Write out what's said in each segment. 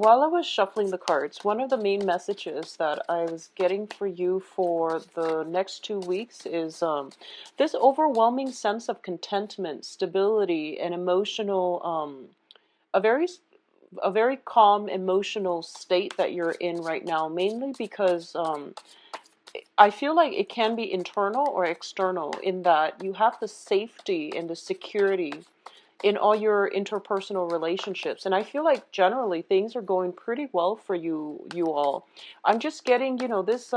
while I was shuffling the cards, one of the main messages that I was getting for you for the next 2 weeks is this overwhelming sense of contentment, stability, and emotional, a very a very calm emotional state that you're in right now, mainly because I feel like it can be internal or external in that you have the safety and the security in all your interpersonal relationships, and I feel like generally things are going pretty well for you all. I'm just getting, this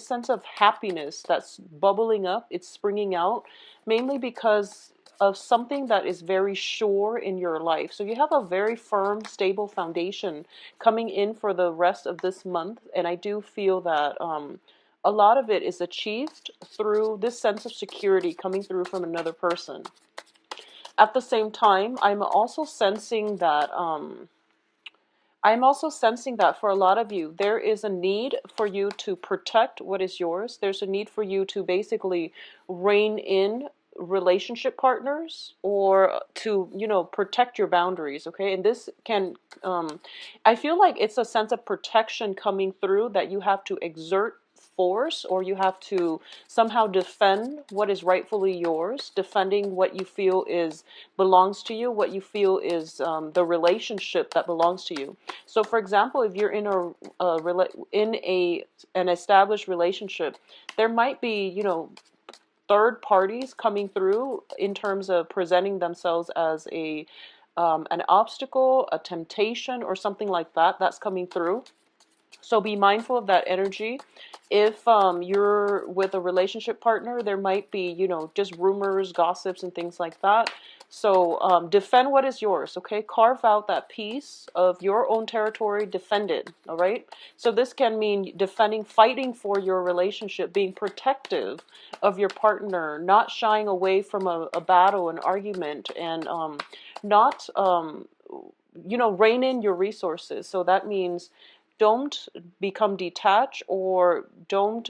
sense of happiness that's bubbling up, it's springing out, mainly because of something that is very sure in your life. So you have a very firm, stable foundation coming in for the rest of this month, and I do feel that a lot of it is achieved through this sense of security coming through from another person. At the same time, I'm also sensing that for a lot of you, there is a need for you to protect what is yours. There's a need for you to basically rein in relationship partners, or to, protect your boundaries, okay? And this can, I feel like it's a sense of protection coming through that you have to exert force, or you have to somehow defend what is rightfully yours, defending what you feel is belongs to you, what you feel is the relationship that belongs to you. So, for example, if you're in an established relationship, there might be, third parties coming through in terms of presenting themselves as an obstacle, a temptation, or something like that. That's coming through. So be mindful of that energy. If you're with a relationship partner, there might be, just rumors, gossips, and things like that. So defend what is yours, okay? Carve out that piece of your own territory, defend it, all right? So this can mean defending, fighting for your relationship, being protective of your partner, not shying away from a battle, an argument, and not, rein in your resources. So that means don't become detached, or don't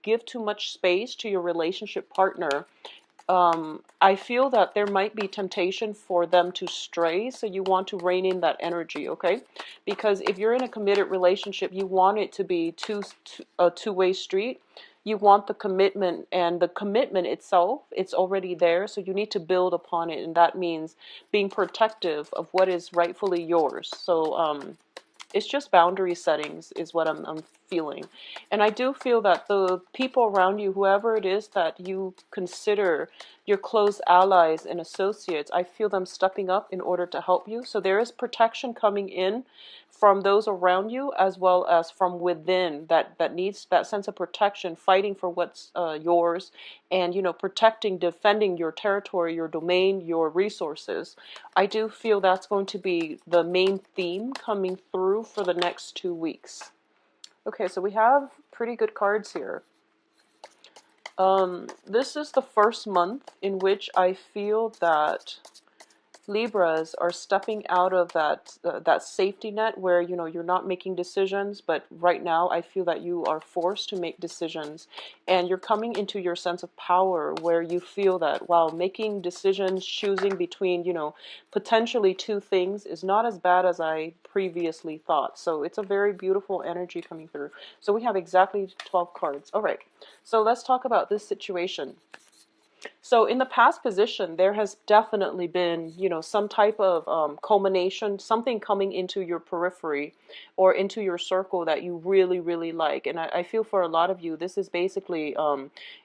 give too much space to your relationship partner. I feel that there might be temptation for them to stray, so you want to rein in that energy, okay? Because if you're in a committed relationship, you want it to be a two-way street. You want the commitment, and the commitment itself, it's already there, so you need to build upon it, and that means being protective of what is rightfully yours. So, it's just boundary settings is what I'm feeling. And I do feel that the people around you, whoever it is that you consider your close allies and associates, I feel them stepping up in order to help you. So there is protection coming in from those around you, as well as from within, that needs that sense of protection, fighting for what's yours, and protecting, defending your territory, your domain, your resources. I do feel that's going to be the main theme coming through for the next 2 weeks. Okay, so we have pretty good cards here. This is the first month in which I feel that Libras are stepping out of that safety net where you're not making decisions, but right now I feel that you are forced to make decisions, and you're coming into your sense of power where you feel that, wow, making decisions, choosing between potentially two things is not as bad as I previously thought. So it's a very beautiful energy coming through. So we have exactly 12 cards. All right, so let's talk about this situation. So in the past position, there has definitely been, some type of culmination, something coming into your periphery or into your circle that you really, really like. And I feel for a lot of you, this is basically,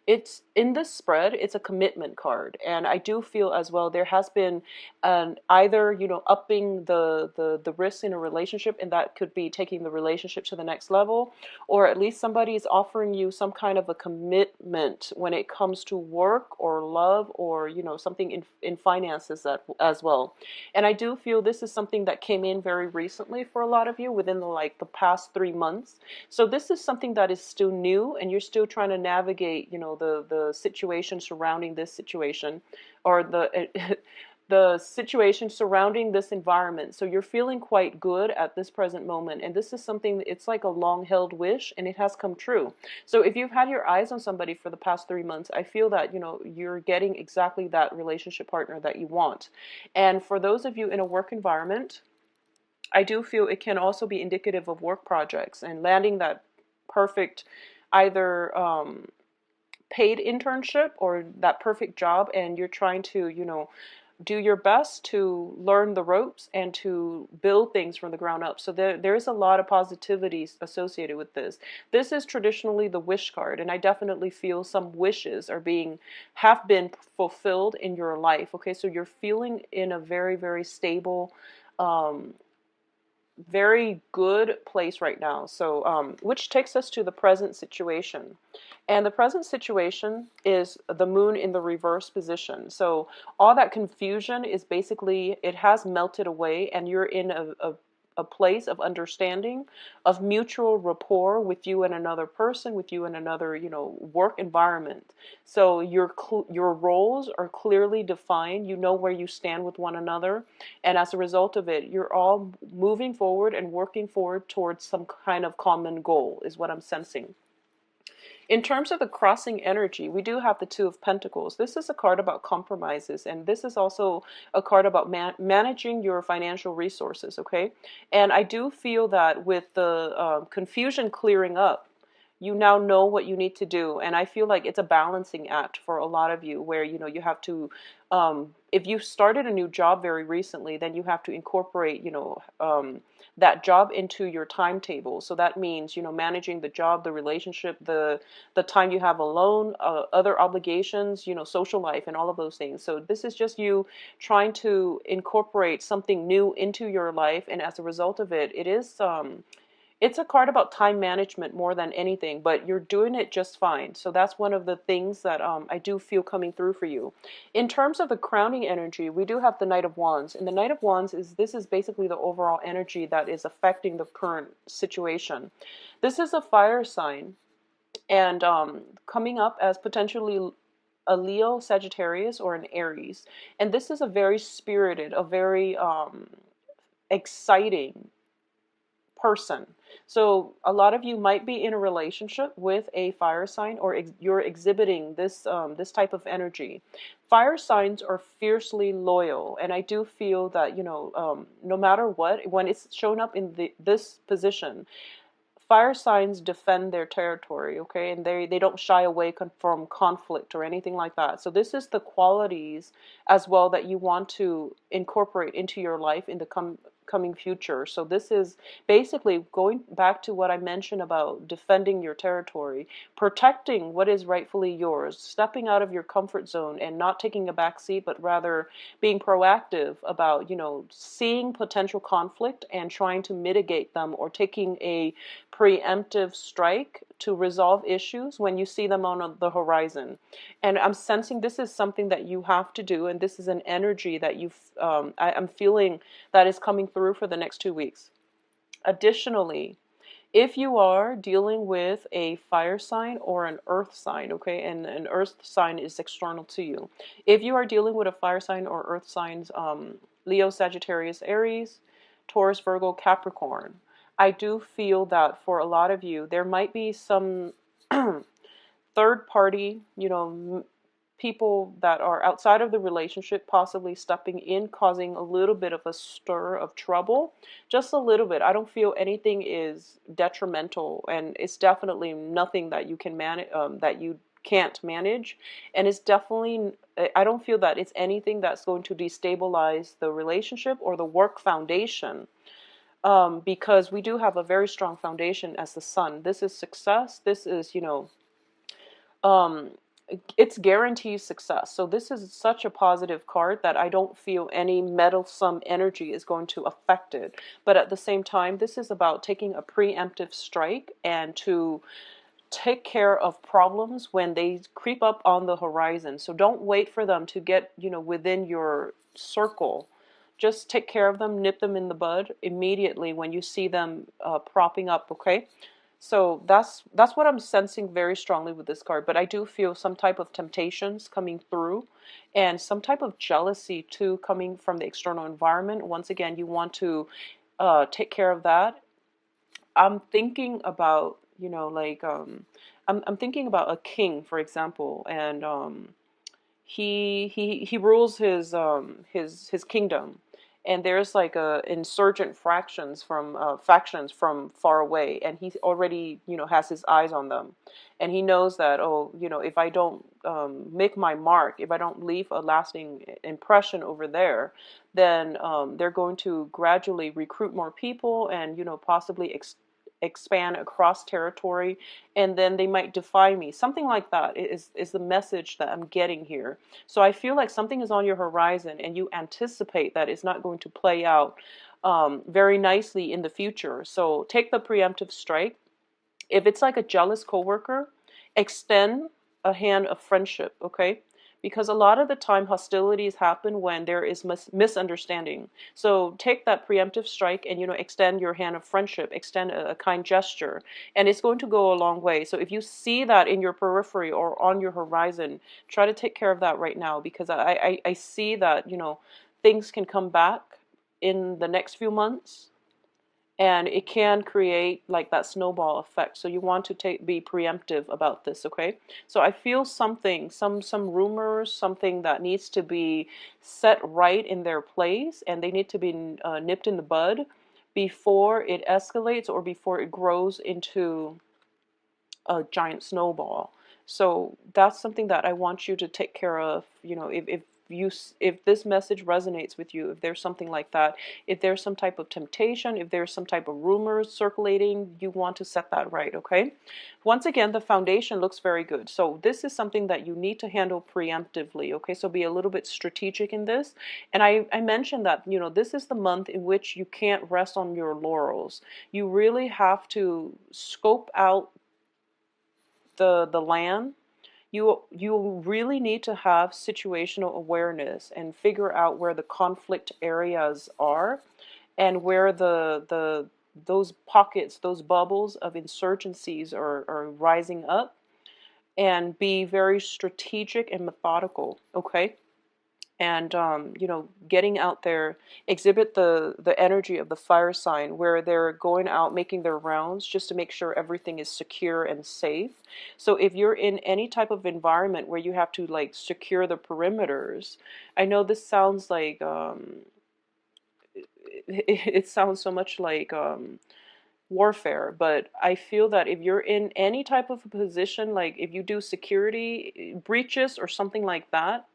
it's in this spread, it's a commitment card. And I do feel as well, there has been either, upping the risk in a relationship, and that could be taking the relationship to the next level, or at least somebody is offering you some kind of a commitment when it comes to work or love, or something in finances as well. And I do feel this is something that came in very recently for a lot of you, within the past 3 months. So this is something that is still new, and you're still trying to navigate the situation surrounding this situation, or the situation surrounding this environment. So you're feeling quite good at this present moment. And this is something, it's like a long held wish, and it has come true. So if you've had your eyes on somebody for the past 3 months, I feel that, you're getting exactly that relationship partner that you want. And for those of you in a work environment, I do feel it can also be indicative of work projects and landing that perfect either paid internship or that perfect job, and you're trying to, do your best to learn the ropes and to build things from the ground up. So there is a lot of positivity associated with this. This is traditionally the wish card, and I definitely feel some wishes have been fulfilled in your life. Okay, so you're feeling in a very, very stable, um, very good place right now. So, which takes us to the present situation. And the present situation is the moon in the reverse position. So all that confusion is basically, it has melted away, and you're in a place of understanding, of mutual rapport with you and another person, with you and another, work environment. So your roles are clearly defined. You know where you stand with one another. And as a result of it, you're all moving forward and working forward towards some kind of common goal, is what I'm sensing. In terms of the crossing energy, we do have the Two of Pentacles. This is a card about compromises, and this is also a card about managing your financial resources, okay? And I do feel that with the confusion clearing up, you now know what you need to do. And I feel like it's a balancing act for a lot of you where, you have to, if you started a new job very recently, then you have to incorporate, that job into your timetable. So that means, managing the job, the relationship, the time you have alone, other obligations, social life and all of those things. So this is just you trying to incorporate something new into your life. And as a result of it, it's a card about time management more than anything, but you're doing it just fine. So that's one of the things that I do feel coming through for you. In terms of the crowning energy, we do have the Knight of Wands. And the Knight of Wands is basically the overall energy that is affecting the current situation. This is a fire sign, and coming up as potentially a Leo, Sagittarius, or an Aries. And this is a very spirited, a very exciting person. So a lot of you might be in a relationship with a fire sign, or you're exhibiting this type of energy. Fire signs are fiercely loyal, and I do feel that no matter what, when it's shown up in this position, fire signs defend their territory, okay, and they don't shy away from conflict or anything like that. So this is the qualities as well that you want to incorporate into your life in the coming future. So this is basically going back to what I mentioned about defending your territory, protecting what is rightfully yours, stepping out of your comfort zone and not taking a back seat, but rather being proactive about, seeing potential conflict and trying to mitigate them, or taking a preemptive strike to resolve issues when you see them on the horizon. And I'm sensing this is something that you have to do, and this is an energy that I'm feeling that is coming through for the next 2 weeks. Additionally, if you are dealing with a fire sign or an earth sign, okay, and an earth sign is external to you. If you are dealing with a fire sign or earth signs, Leo, Sagittarius, Aries, Taurus, Virgo, Capricorn, I do feel that for a lot of you, there might be some third party, people that are outside of the relationship possibly stepping in, causing a little bit of a stir of trouble. Just a little bit. I don't feel anything is detrimental, and it's definitely nothing that you can manage, that you can't manage. And it's definitely, I don't feel that it's anything that's going to destabilize the relationship or the work foundation. Because we do have a very strong foundation as the sun. This is success. This is, um, it's guaranteed success. So this is such a positive card that I don't feel any meddlesome energy is going to affect it. But at the same time, this is about taking a preemptive strike and to take care of problems when they creep up on the horizon. So don't wait for them to get, within your circle. Just take care of them, nip them in the bud immediately when you see them propping up, okay? So that's what I'm sensing very strongly with this card. But I do feel some type of temptations coming through, and some type of jealousy too coming from the external environment. Once again, you want to take care of that. I'm thinking about, I'm thinking about a king, for example, and he rules his kingdom, and there's like a insurgent factions from far away, and he already, has his eyes on them, and he knows that, oh, if I don't make my mark, if I don't leave a lasting impression over there, then they're going to gradually recruit more people, and possibly expand across territory, and then they might defy me. Something like that is the message that I'm getting here. So I feel like something is on your horizon, and you anticipate that it's not going to play out very nicely in the future. So take the preemptive strike. If it's like a jealous coworker, extend a hand of friendship, okay? Because a lot of the time hostilities happen when there is misunderstanding. So take that preemptive strike and extend your hand of friendship, extend a kind gesture, and it's going to go a long way. So if you see that in your periphery or on your horizon, try to take care of that right now, because I see that things can come back in the next few months, and it can create like that snowball effect. So you want to be preemptive about this, okay? So I feel something, some rumors, something that needs to be set right in their place, and they need to be nipped in the bud before it escalates or before it grows into a giant snowball. So that's something that I want you to take care of. If this message resonates with you, if there's something like that, if there's some type of temptation, if there's some type of rumors circulating, you want to set that right, okay? Once again, the foundation looks very good. So this is something that you need to handle preemptively, okay? So be a little bit strategic in this. And I mentioned that, this is the month in which you can't rest on your laurels. You really have to scope out the land. You really need to have situational awareness and figure out where the conflict areas are, and where those pockets, those bubbles of insurgencies are rising up, and be very strategic and methodical, okay? And getting out there, exhibit the energy of the fire sign, where they're going out making their rounds just to make sure everything is secure and safe. So if you're in any type of environment where you have to like secure the perimeters, I know this sounds like it sounds so much like warfare, but I feel that if you're in any type of a position, like if you do security breaches or something like that,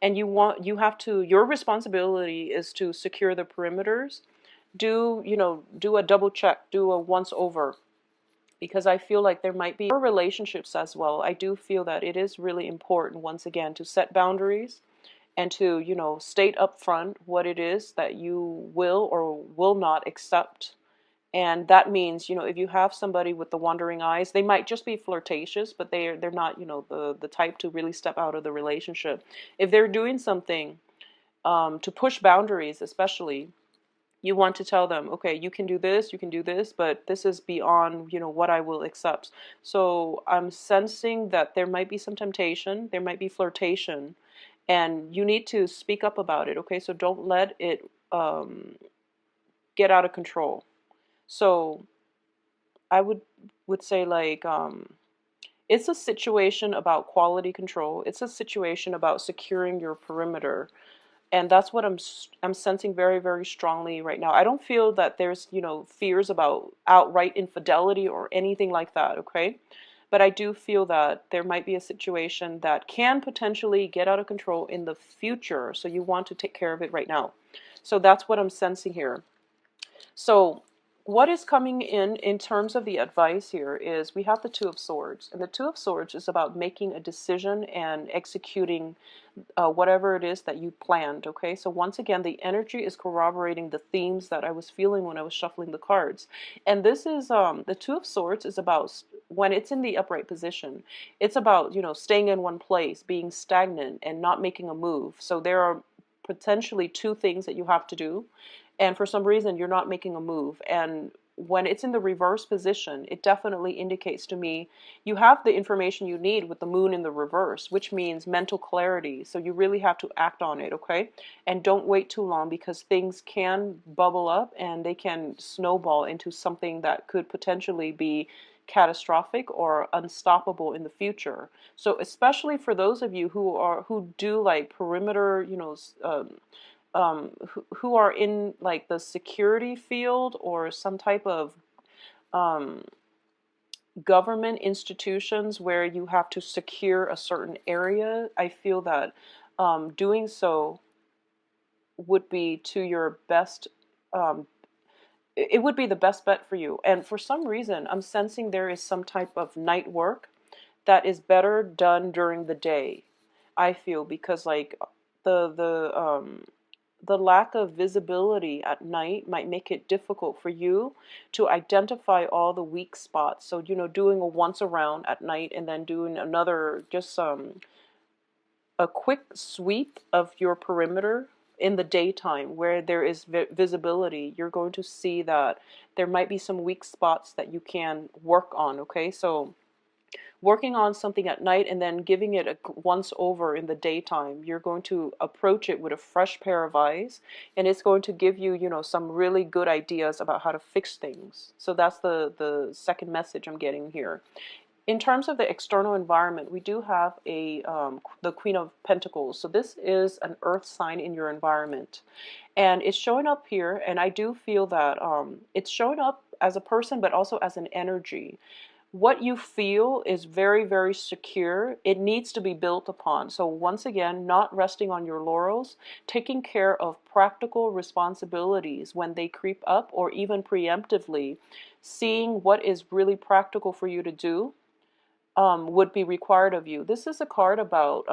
and your responsibility is to secure the perimeters, do a double check, do a once over, because I feel like there might be relationships as well. I do feel that it is really important, once again, to set boundaries, and to state up front what it is that you will or will not accept. And that means, if you have somebody with the wandering eyes, they might just be flirtatious, but they're not, the type to really step out of the relationship. If they're doing something to push boundaries, especially, you want to tell them, okay, you can do this, but this is beyond, what I will accept. So I'm sensing that there might be some temptation, there might be flirtation, and you need to speak up about it, okay? So don't let it get out of control. So I would say, like, it's a situation about quality control. It's a situation about securing your perimeter, and that's what I'm sensing very, very strongly right now. I don't feel that there's fears about outright infidelity or anything like that. Okay, but I do feel that there might be a situation that can potentially get out of control in the future. So you want to take care of it right now. So that's what I'm sensing here. So what is coming in terms of the advice here is we have the Two of Swords. And the Two of Swords is about making a decision and executing whatever it is that you planned, okay? So once again, the energy is corroborating the themes that I was feeling when I was shuffling the cards. And this is, the Two of Swords is about, when it's in the upright position, it's about, staying in one place, being stagnant and not making a move. So there are potentially two things that you have to do, and for some reason you're not making a move. And when it's in the reverse position, it definitely indicates to me you have the information you need with the moon in the reverse, which means mental clarity. So you really have to act on it, okay? And don't wait too long, because things can bubble up and they can snowball into something that could potentially be catastrophic or unstoppable in the future. So especially for those of you who do like perimeter, who are in like the security field or some type of um, government institutions where you have to secure a certain area, I feel that doing so would be to your best. Um, it would be the best bet for you. And for some reason, I'm sensing there is some type of night work that is better done during the day. I feel because like the lack of visibility at night might make it difficult for you to identify all the weak spots. So, doing a once around at night and then doing another, just a quick sweep of your perimeter in the daytime where there is visibility, you're going to see that there might be some weak spots that you can work on, okay? So working on something at night and then giving it a once over in the daytime, you're going to approach it with a fresh pair of eyes, and it's going to give you, some really good ideas about how to fix things. So that's the second message I'm getting here. In terms of the external environment, we do have the Queen of Pentacles. So this is an earth sign in your environment. And it's showing up here, and I do feel that it's showing up as a person, but also as an energy. What you feel is very, very secure. It needs to be built upon. So once again, not resting on your laurels, taking care of practical responsibilities when they creep up, or even preemptively seeing what is really practical for you to do would be required of you. This is a card about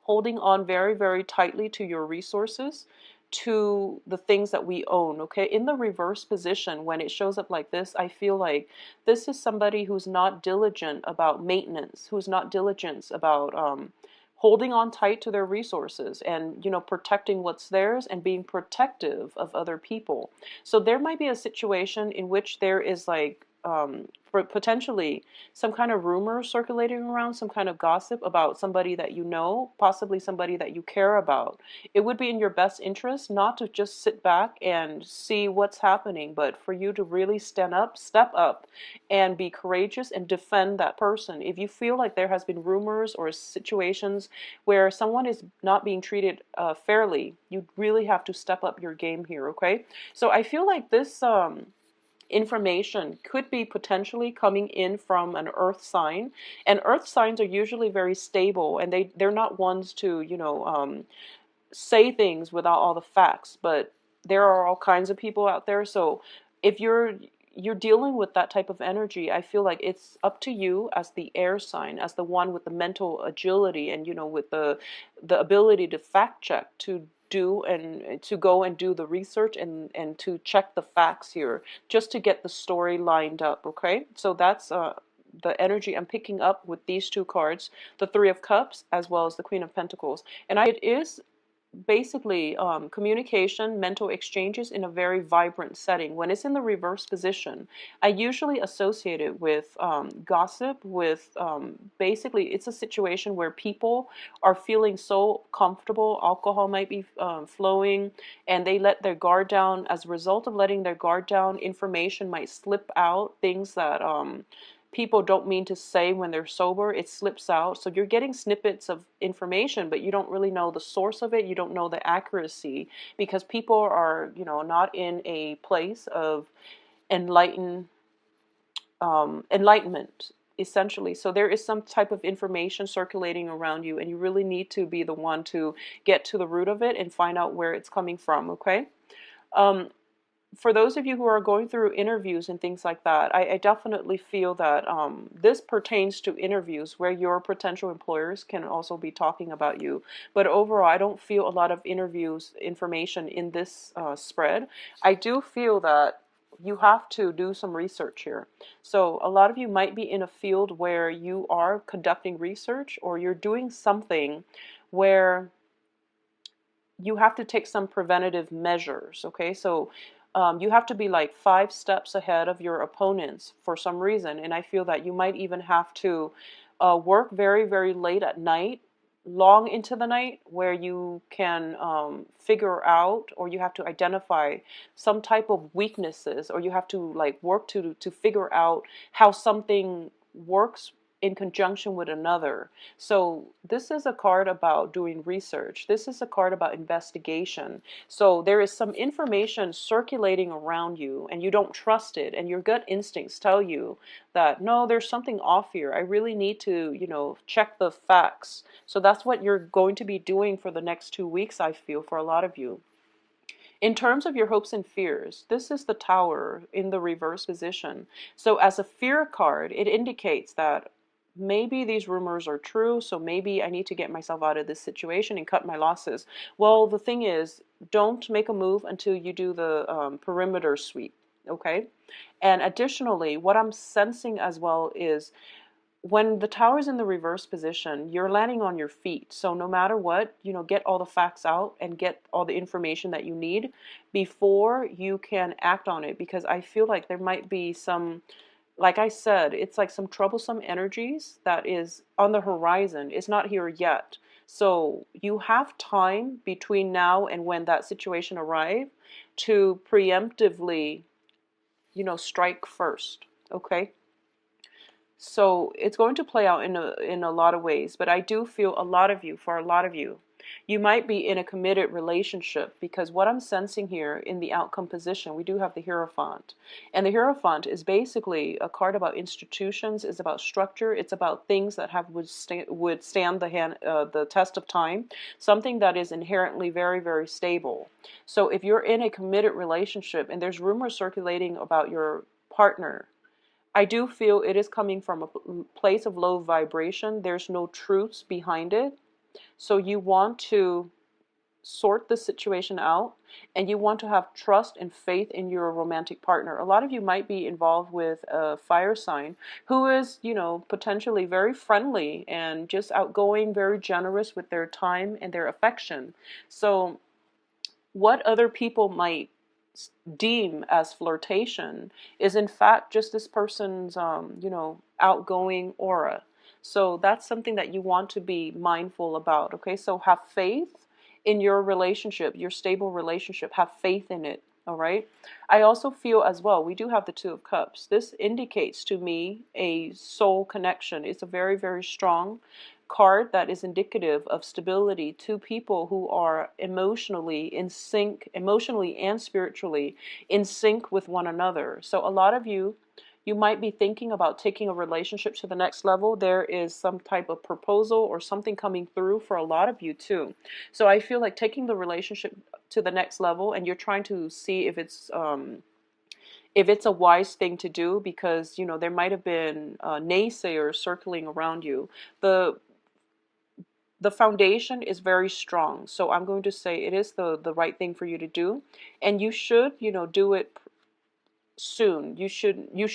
holding on very, very tightly to your resources, to the things that we own, okay? In the reverse position, when it shows up like this, I feel like this is somebody who's not diligent about maintenance, who's not diligent about holding on tight to their resources and, protecting what's theirs and being protective of other people. So there might be a situation in which there is like potentially some kind of rumor circulating around, some kind of gossip about somebody that you know, possibly somebody that you care about. It would be in your best interest not to just sit back and see what's happening, but for you to really step up, and be courageous and defend that person. If you feel like there has been rumors or situations where someone is not being treated fairly, you really have to step up your game here, okay? So I feel like this information could be potentially coming in from an earth sign, and earth signs are usually very stable, and they're not ones to say things without all the facts, but there are all kinds of people out there. So if you're dealing with that type of energy, I feel like it's up to you as the air sign, as the one with the mental agility and with the ability to fact check, to do and to go and do the research and to check the facts here, just to get the story lined up, okay? So that's the energy I'm picking up with these two cards, the Three of Cups as well as the Queen of Pentacles. And it is basically communication, mental exchanges in a very vibrant setting. When it's in the reverse position, I usually associate it with gossip, with basically it's a situation where people are feeling so comfortable, alcohol might be flowing, and they let their guard down. As a result of letting their guard down, information might slip out, things that people don't mean to say when they're sober, it slips out. So you're getting snippets of information, but you don't really know the source of it. You don't know the accuracy, because people are, not in a place of enlightenment, essentially. So there is some type of information circulating around you, and you really need to be the one to get to the root of it and find out where it's coming from, okay? For those of you who are going through interviews and things like that, I definitely feel that this pertains to interviews where your potential employers can also be talking about you. But overall, I don't feel a lot of interviews information in this spread. I do feel that you have to do some research here. So a lot of you might be in a field where you are conducting research, or you're doing something where you have to take some preventative measures, okay? So you have to be like 5 steps ahead of your opponents for some reason, and I feel that you might even have to work very, very late at night, long into the night, where you can figure out, or you have to identify some type of weaknesses, or you have to like work to figure out how something works in conjunction with another. So this is a card about doing research. This is a card about investigation. So there is some information circulating around you and you don't trust it, and your gut instincts tell you that no, there's something off here. I really need to, check the facts. So that's what you're going to be doing for the next 2 weeks, I feel, for a lot of you. In terms of your hopes and fears, this is the Tower in the reverse position. So as a fear card, it indicates that maybe these rumors are true, so maybe I need to get myself out of this situation and cut my losses. Well, the thing is, don't make a move until you do the perimeter sweep, okay? And additionally, what I'm sensing as well is when the tower is in the reverse position, you're landing on your feet. So no matter what, get all the facts out and get all the information that you need before you can act on it. Because I feel like there might be some, like I said, it's like some troublesome energies that is on the horizon. It's not here yet. So you have time between now and when that situation arrives to preemptively, strike first. Okay? So it's going to play out in a lot of ways, but I do feel for a lot of you, you might be in a committed relationship, because what I'm sensing here in the outcome position, we do have the Hierophant. And the Hierophant is basically a card about institutions, it's about structure, it's about things that have would stand the test of time, something that is inherently very, very stable. So if you're in a committed relationship and there's rumors circulating about your partner, I do feel it is coming from a place of low vibration. There's no truths behind it. So you want to sort the situation out, and you want to have trust and faith in your romantic partner. A lot of you might be involved with a fire sign who is, potentially very friendly and just outgoing, very generous with their time and their affection. So what other people might deem as flirtation is in fact just this person's outgoing aura. So that's something that you want to be mindful about. Okay, so have faith in your relationship, your stable relationship. Have faith in it. All right. I also feel as well, we do have the Two of Cups. This indicates to me a soul connection. It's a very, very strong card that is indicative of stability. Two people who are emotionally in sync, emotionally and spiritually in sync with one another. So a lot of you, you might be thinking about taking a relationship to the next level. There is some type of proposal or something coming through for a lot of you too. So I feel like taking the relationship to the next level, and you're trying to see if it's a wise thing to do, because there might have been naysayers circling around you. The foundation is very strong, so I'm going to say it is the right thing for you to do, and you should do it soon. You shouldn't you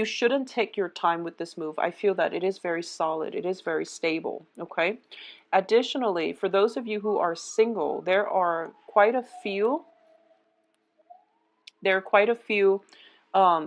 shouldn't take your time with this move. I feel that it is very solid, it is very stable. Okay, additionally, for those of you who are single, there are quite a few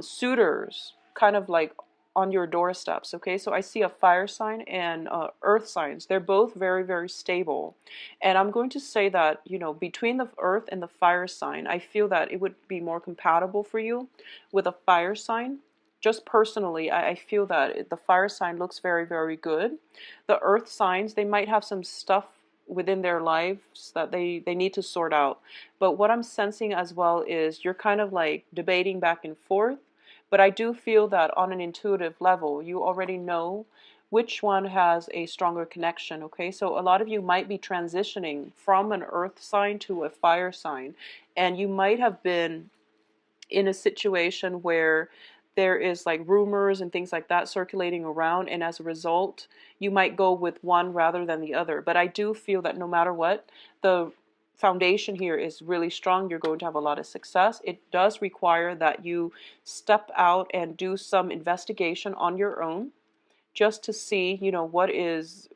suitors kind of like on your doorsteps. Okay, so I see a fire sign and earth signs. They're both very, very stable, and I'm going to say that between the earth and the fire sign, I feel that it would be more compatible for you with a fire sign. Just personally, I feel that the fire sign looks very, very good. The earth signs, they might have some stuff within their lives that they need to sort out. But what I'm sensing as well is you're kind of like debating back and forth. But I do feel that on an intuitive level, you already know which one has a stronger connection. Okay, so a lot of you might be transitioning from an earth sign to a fire sign. And you might have been in a situation where there is like rumors and things like that circulating around, and as a result you might go with one rather than the other. But I do feel that no matter what, the foundation here is really strong. You're going to have a lot of success. It does require that you step out and do some investigation on your own, just to see what is,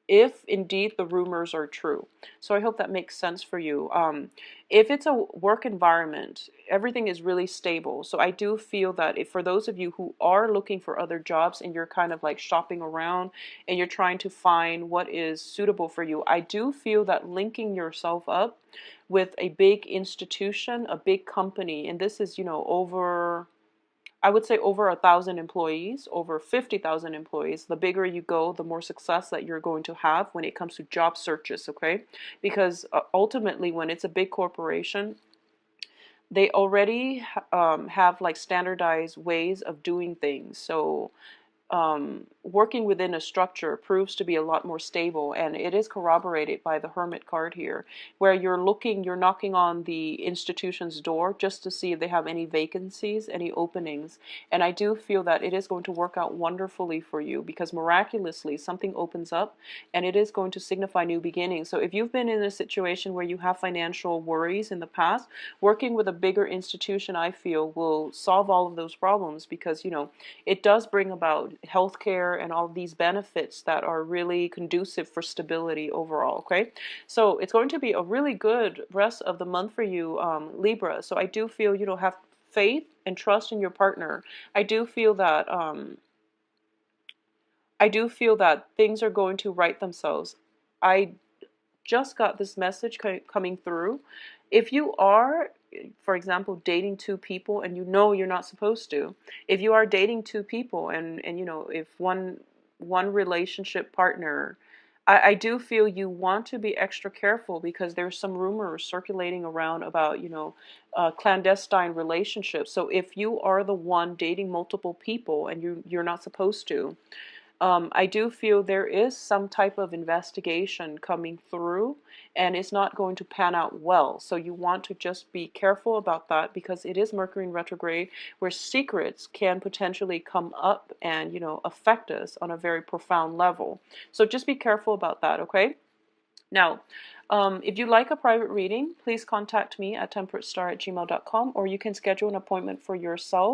if indeed the rumors are true. So I hope that makes sense for you. If it's a work environment, everything is really stable. So I do feel that if for those of you who are looking for other jobs and you're kind of like shopping around and you're trying to find what is suitable for you, I do feel that linking yourself up with a big institution, a big company, and this is, over I would say over 1,000 employees, over 50,000 employees. The bigger you go, the more success that you're going to have when it comes to job searches, okay? Because ultimately, when it's a big corporation, they already have like standardized ways of doing things. So working within a structure proves to be a lot more stable, and it is corroborated by the Hermit card here, where you're knocking on the institution's door just to see if they have any vacancies, any openings. And I do feel that it is going to work out wonderfully for you, because miraculously something opens up and it is going to signify new beginnings. So if you've been in a situation where you have financial worries in the past, working with a bigger institution, I feel, will solve all of those problems, because it does bring about healthcare and all these benefits that are really conducive for stability overall. Okay, so it's going to be a really good rest of the month for you, Libra. So I do feel, have faith and trust in your partner. I do feel that things are going to right themselves. I just got this message coming through. If you are, for example, dating two people and you're not supposed to, if you are dating two people and if one relationship partner, I do feel you want to be extra careful, because there's some rumors circulating around about clandestine relationships. So if you are the one dating multiple people and you're not supposed to, I do feel there is some type of investigation coming through, and it's not going to pan out well. So you want to just be careful about that, because it is Mercury in retrograde, where secrets can potentially come up and, affect us on a very profound level. So just be careful about that, okay? Now, if you'd like a private reading, please contact me at temperatestar@gmail.com, or you can schedule an appointment for yourself